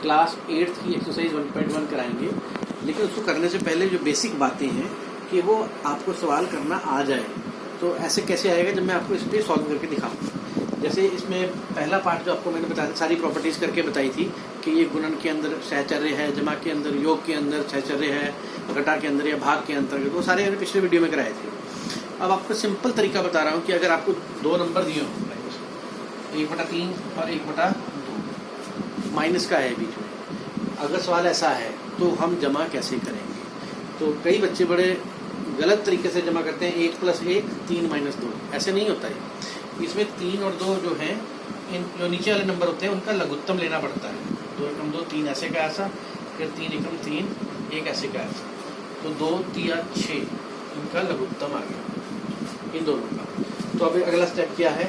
Class 8th की exercise 1.1 कराएंगे, लेकिन उसको करने से पहले जो बेसिक बातें हैं कि वो आपको सवाल करना आ जाए। तो ऐसे कैसे आएगा जब मैं आपको इस पर सॉल्व करके दिखाऊँ। जैसे इसमें पहला पार्ट जो आपको मैंने बताया सारी प्रॉपर्टीज़ करके बताई थी कि ये गुणन के अंदर सहचर्य है, जमा के अंदर योग के अंदर सहचर्य है, घटा के अंदर या भाग के अंतर्गत, वो सारे मैंने पिछले वीडियो में कराए थे। अब आपको सिंपल तरीका बता रहा हूँ कि अगर आपको दो नंबर दिए हों 1/3 और 1/2 माइनस का है बीच में, अगर सवाल ऐसा है तो हम जमा कैसे करेंगे। तो कई बच्चे बड़े गलत तरीके से जमा करते हैं, 1 + 1 3 - 2, ऐसे नहीं होता है। इसमें 3 और 2 जो हैं, इन जो नीचे वाले नंबर होते हैं उनका लघुत्तम लेना पड़ता है। 2 × 2 3 ऐसे का ऐसा, फिर 3 × 3 1 ऐसे का ऐसा, तो 2 3 6 इनका लघुत्तम आ गया इन दोनों का। तो अब अगला स्टेप क्या है,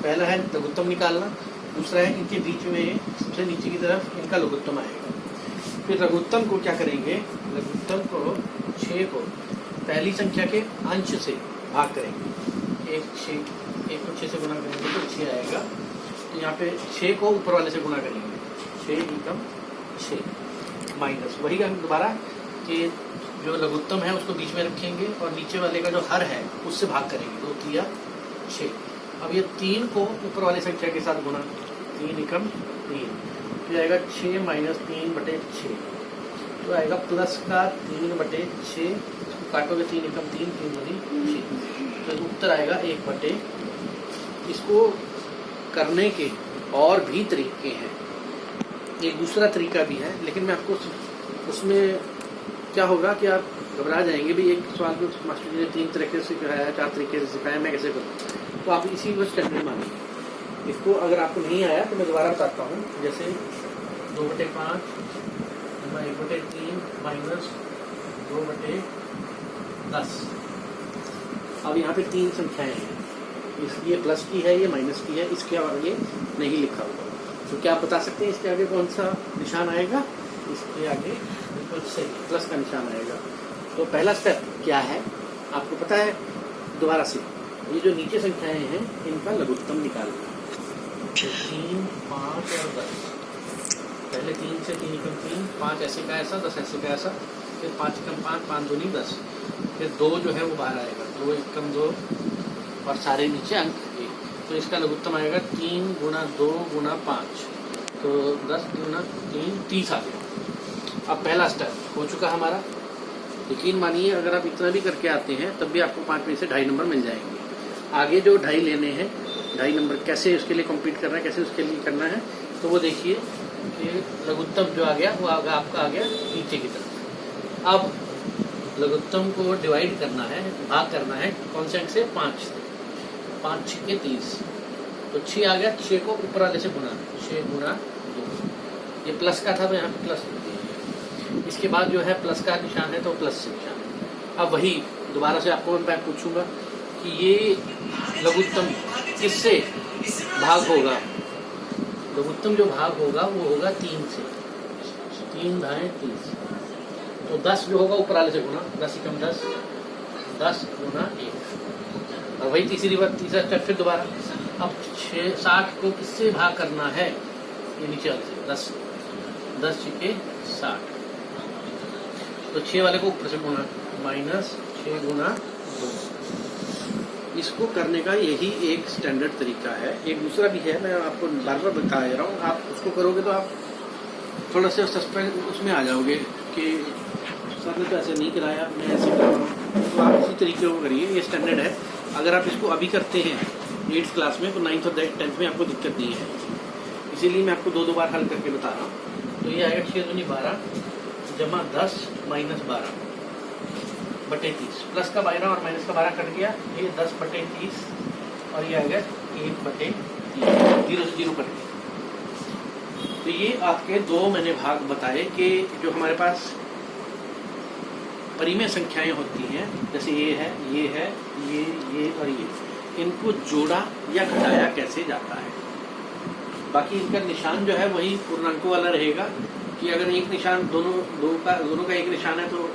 पहला है लघुत्तम निकालना, दूसरा है इनके बीच में सबसे नीचे की तरफ इनका लघुत्तम आएगा। फिर लघुत्तम को क्या करेंगे, लघुत्तम को 6 को पहली संख्या के अंश से भाग करेंगे। 1 को 6 से गुना करेंगे तो 6 आएगा। तो यहाँ पे 6 को ऊपर वाले से गुना करेंगे, 6 × 6 माइनस वही दोबारा कि जो लघुत्तम है उसको बीच में रखेंगे और नीचे वाले का जो हर है उससे भाग करेंगे, 2 3 6। अब ये 3 को ऊपर वाली संख्या के साथ गुना, 3 × 3 तो आएगा 6 - 3/6, तो आएगा प्लस का 3/6, काटोगे 3 × 3 3 × 6, तो उत्तर आएगा 1/। इसको करने के और भी तरीके हैं, एक दूसरा तरीका भी है, लेकिन मैं आपको उसमें क्या होगा कि आप घबरा जाएंगे भी, एक सवाल को मास्टर जी ने 3 तरीके से सिखाया, 4 तरीके से सिखाया, मैं कैसे करूँ। तो आप इसी को स्टैंडर्ड मानिए। इसको अगर आपको नहीं आया तो मैं दोबारा बताता हूँ। जैसे 2/5 1/3 माइनस 2/10। अब यहाँ पे 3 संख्याएं हैं, ये प्लस की है, ये माइनस की है, इसके आगे नहीं लिखा हुआ। तो क्या आप बता सकते हैं इसके आगे कौन सा निशान आएगा? इसके आगे बिल्कुल सही प्लस का निशान आएगा। तो पहला स्टेप क्या है आपको पता है, दोबारा से ये जो नीचे संख्याएं हैं इनका लघुत्तम निकालना। 3 5 और 10, पहले 3 से 3 × 3 5 ऐसे का ऐसा, 10 ऐसे का ऐसा, फिर 5 × 5 5 दूनी 10, फिर 2 जो है वो बाहर आएगा, 2 1 × 2 और सारे नीचे अंक 1, तो इसका लघुत्तम आएगा 3 × 2 × 5, तो 10 × 3 30 आ गया। अब पहला स्टेप हो चुका हमारा। यकीन मानिए अगर आप इतना भी करके आते हैं तब भी आपको 5 में से 2.5 नंबर मिल जाएंगे। आगे जो 2.5 लेने हैं, 2.5 नंबर कैसे उसके लिए कम्पीट करना है, कैसे उसके लिए करना है, तो वो देखिए कि लघुत्तम जो आ गया वो आपका आ गया नीचे की तरफ। अब लघुत्तम को डिवाइड करना है, भाग करना है कौन से अंक से, 5 से। 5 × 6 = 30, तो 6 आ गया, 6 को ऊपर वाले से गुना, 6 × 2। ये प्लस का था तो यहाँ पे प्लस, इसके बाद जो है प्लस का निशान है तो प्लस से निशान है। अब वही दोबारा से आपको मैं पूछूंगा कि ये लघुत्तम किससे भाग होगा। लघुत्तम जो भाग होगा वो होगा 3 से, 3 × 30, तो 10 जो होगा ऊपर वाले से गुना, 10 × 10 10 × 1, और वही तीसरा स्टेप फिर दोबारा। अब 60 को किससे भाग करना है, ये नीचे वाले से 10 10 × 60, तो 6 वाले को ऊपर से गुना, -6 × 2। इसको करने का यही एक स्टैंडर्ड तरीका है। एक दूसरा भी है, मैं आपको बार बार बता रहा हूँ, आप उसको करोगे तो आप थोड़ा सा सस्पेंस उसमें आ जाओगे कि सर ने तो ऐसे नहीं कराया, मैं ऐसे कर रहा हूँ। तो आप इसी तरीके को करिए, ये स्टैंडर्ड है। अगर आप इसको अभी करते हैं 8th क्लास में तो 9th और 10th में आपको दिक्कत नहीं है, इसीलिए मैं आपको 2 बार हल करके बता रहा हूँ। तो ये आएगा 6 दूनी 12 जमा 10 माइनस 12/30, प्लस का 12 और माइनस का 12 कट गया, ये 10/30 और ये आएगा 1/30, 0 से 0 कट गया। तो ये आपके 2 मैंने भाग बताए कि जो हमारे पास परिमेय संख्याएं होती हैं, जैसे ये है, ये और ये, इनको जोड़ा या घटाया कैसे जाता है। बाकी इनका निशान जो है वही पूर्णांकों वाला रहेगा कि अगर एक निशान दोनों का एक निशान है तो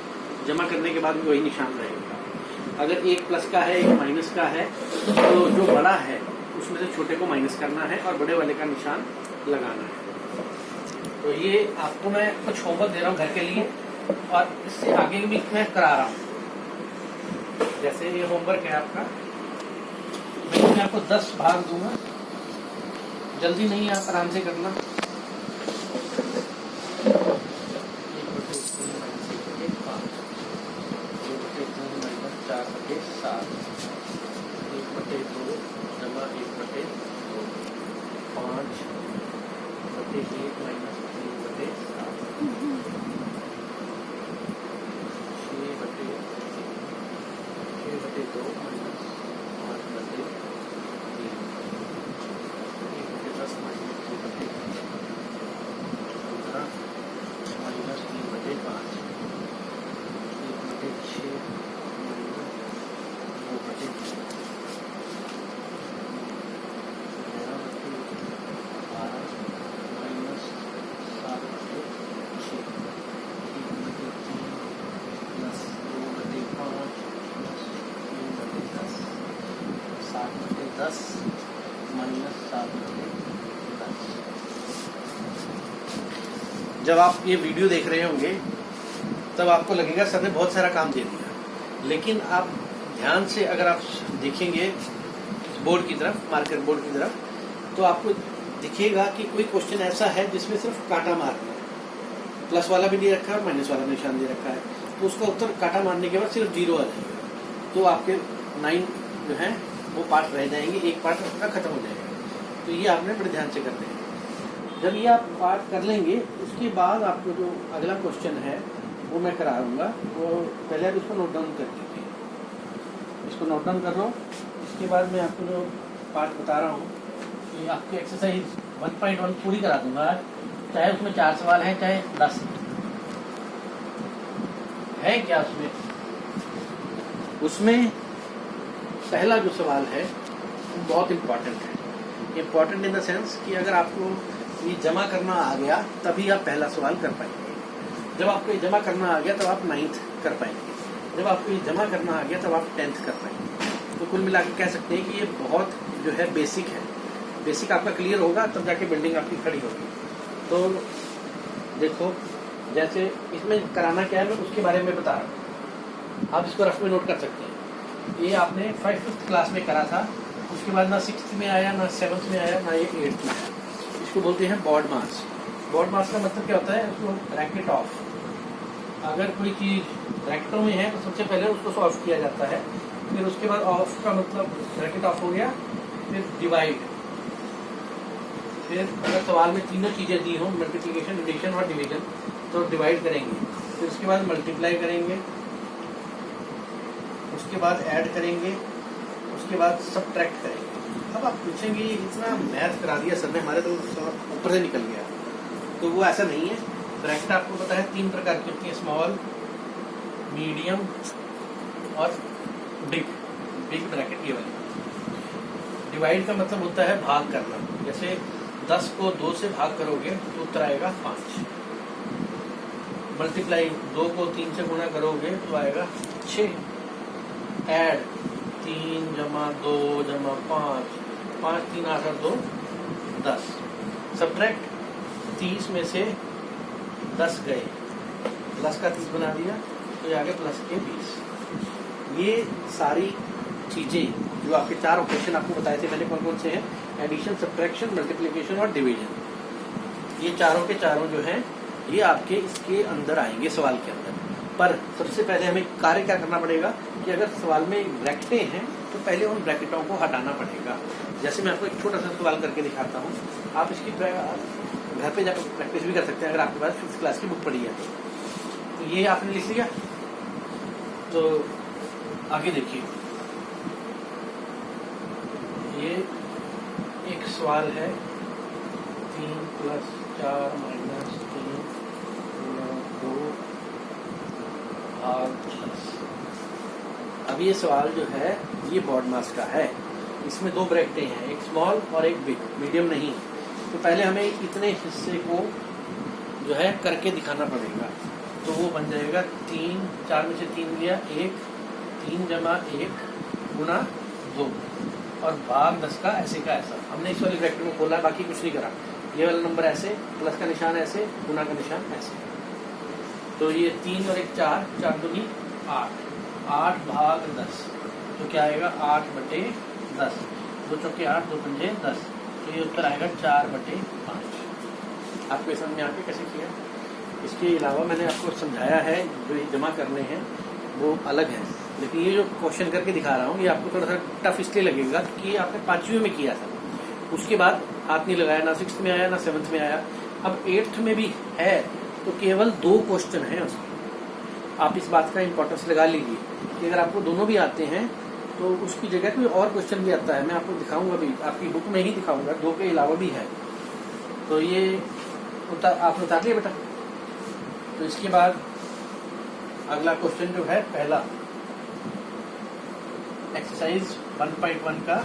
जमा करने के बाद भी वही निशान रहेगा। अगर एक प्लस का है एक माइनस का है तो जो बड़ा है उसमें से छोटे को माइनस करना है और बड़े वाले का निशान लगाना है। तो ये आपको मैं कुछ होमवर्क दे रहा हूँ घर के लिए, और इससे आगे भी मैं करा रहा हूँ। जैसे ये होमवर्क है आपका, मैं इसमें आपको 10 भाग दूंगा, जल्दी नहीं, आप आराम से करना। जब आप ये वीडियो देख रहे होंगे तब आपको लगेगा सर ने बहुत सारा काम दे दिया, लेकिन आप ध्यान से अगर आप देखेंगे बोर्ड की तरफ, मार्कर बोर्ड की तरफ, तो आपको दिखेगा कि कोई क्वेश्चन ऐसा है जिसमें सिर्फ काटा मारना है, प्लस वाला भी दे रखा है और माइनस वाला निशान दे रखा है, तो उसका उत्तर काटा मारने के बाद सिर्फ 0 आ जाएगा। तो आपके 9 जो है वो पार्ट रह जाएंगे, एक पार्ट आपका खत्म हो जाएगा। तो ये आपने बड़े ध्यान से करना है। जब ये आप पार्ट कर लेंगे, उसके बाद आपको जो अगला क्वेश्चन है वो मैं कराऊंगा, वो पहले आप इसको नोट डाउन कर लीजिए। इसको नोट डाउन कर लो, इसके बाद मैं आपको जो पार्ट बता रहा हूँ कि आपकी एक्सरसाइज 1.1 पूरी करा दूंगा, चाहे उसमें 4 सवाल हैं चाहे 10 है। क्या उसमें पहला जो सवाल है वो बहुत इम्पॉर्टेंट है। इम्पॉर्टेंट इन द सेंस कि अगर आपको ये जमा करना आ गया तभी आप पहला सवाल कर पाएंगे। जब आपको ये जमा करना आ गया तब आप 9th कर पाएंगे। जब आपको ये जमा करना आ गया तब आप 10th कर पाएंगे। तो कुल मिला के कह सकते हैं कि ये बहुत जो है बेसिक है। बेसिक आपका क्लियर होगा तब जाके बिल्डिंग आपकी खड़ी होगी। तो देखो, जैसे इसमें कराना क्या है मैं उसके बारे में बता रहा हूँ, आप इसको रफ में नोट कर सकते हैं। ये आपने 5th क्लास में करा था, उसके बाद ना 6th में आया, ना 7th में आया, ना ये 8th में आया। इसको बोलते हैं बॉड मास। बॉड मास का मतलब क्या होता है? उसको ब्रैकेट ऑफ, अगर कोई चीज़ ब्रैकेटों में है तो सबसे पहले उसको सॉल्व किया जाता है, फिर उसके बाद ऑफ का मतलब ब्रैकेट ऑफ हो गया, फिर डिवाइड, फिर अगर सवाल में तीनों चीज़ें दी हों, मल्टीप्लिकेशन, एडिशन और डिवीजन, तो डिवाइड करेंगे, फिर उसके बाद मल्टीप्लाई करेंगे, उसके बाद ऐड करेंगे, उसके बाद सब्ट्रैक्ट करेंगे। अब आप पूछेंगे इतना मैथ करा दिया सर ने, हमारे तो ऊपर से निकल गया। तो वो ऐसा नहीं है। ब्रैकेट आपको पता है 3 प्रकार की होती है, स्मॉल, मीडियम और बिग। बिग ब्रैकेट ये वाली। डिवाइड का मतलब होता है भाग करना। जैसे 10 को 2 से भाग करोगे तो उत्तर आएगा 5। मल्टीप्लाई 2 को 3 से गुणा करोगे तो आएगा 6। ऐड 3 जमा 2 जमा 5, 5 3 8 और 2 10। सब्ट्रैक्ट 30 में से 10 गए, प्लस का 30 बना दिया तो ये आगे प्लस के 20। ये सारी चीज़ें जो आपके 4 ऑपरेशन आपको बताए थे पहले कौन कौन से हैं, एडिशन, सब्ट्रैक्शन, मल्टीप्लिकेशन और डिवीजन। ये चारों के चारों जो हैं ये आपके इसके अंदर आएंगे सवाल के अंदर। पर सबसे पहले हमें कार्य क्या करना पड़ेगा कि अगर सवाल में ब्रैकेटें हैं तो पहले उन ब्रैकेटों को हटाना पड़ेगा। जैसे मैं आपको एक छोटा सा सवाल करके दिखाता हूँ, आप इसकी घर पे जाकर प्रैक्टिस भी कर सकते हैं अगर आपके पास 5th क्लास की बुक पड़ी है। तो ये आपने लिख लिया, तो आगे देखिए, ये एक सवाल है 3 + 4 - 3 2 और 10। अब ये सवाल जो है ये बॉड मास का है। इसमें 2 ब्रैकेटें हैं, एक स्मॉल और एक बिग, मीडियम नहीं। तो पहले हमें इतने हिस्से को जो है करके दिखाना पड़ेगा। तो वो बन जाएगा 3, 4 में से 3 लिया, 1, 3 जमा 1 गुना 2 और भाग 10 का ऐसे का ऐसा। हमने इस वाले ब्रैकेट में खोला, बाकी कुछ नहीं करा। ये वाला नंबर ऐसे, प्लस का निशान ऐसे, गुना का निशान ऐसे। तो ये 3 और 1 4, 4 दूनी 8, 8 भाग 10, तो क्या आएगा 8/10, 2 चौके 8, 2 पंजे 10, तो ये उत्तर आएगा 4/5। आपको ये समझ में आके कैसे किया। इसके अलावा मैंने आपको समझाया है, जो ये जमा करने हैं वो अलग है, लेकिन ये जो क्वेश्चन करके दिखा रहा हूँ ये आपको थोड़ा सा टफ इसलिए लगेगा कि ये आपने 5वीं में किया था, उसके बाद हाथ नहीं लगाया, ना 6th में आया ना 7th में आया। अब 8th में भी है तो केवल 2 क्वेश्चन हैं उसके। आप इस बात का इम्पोर्टेंस लगा लीजिए कि अगर आपको दोनों भी आते हैं तो उसकी जगह कोई और क्वेश्चन भी आता है, मैं आपको दिखाऊंगा भी, आपकी बुक में ही दिखाऊंगा, 2 के अलावा भी है। तो ये आपने उतार लिया बेटा। तो इसके बाद अगला क्वेश्चन जो है पहला, एक्सरसाइज 1.1 का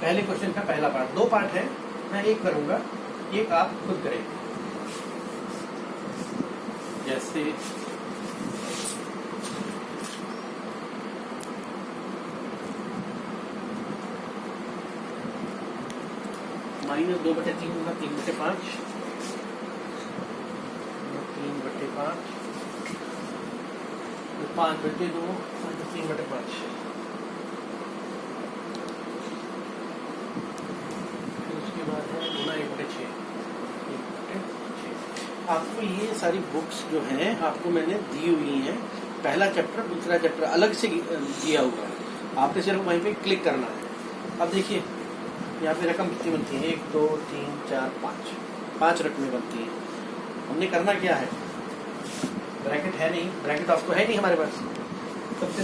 पहले क्वेश्चन का पहला पार्ट, 2 पार्ट है, मैं एक करूंगा, एक आप खुद करेंगे। जैसे -2/3 होगा 3/5, 3/5, 5/2, 3/5। उसके बाद है गुना 1/6। आपको ये सारी बुक्स जो हैं आपको मैंने दी हुई हैं, पहला चैप्टर दूसरा चैप्टर अलग से दिया हुआ है, आपने सिर्फ वहीं पे क्लिक करना है। अब देखिए यहाँ पे रकम कितनी बनती है, 1 2 3 4 5, 5 रकमें बनती हैं। हमने करना क्या है, ब्रैकेट है नहीं, ब्रैकेट ऑफ तो है नहीं हमारे पास। सबसे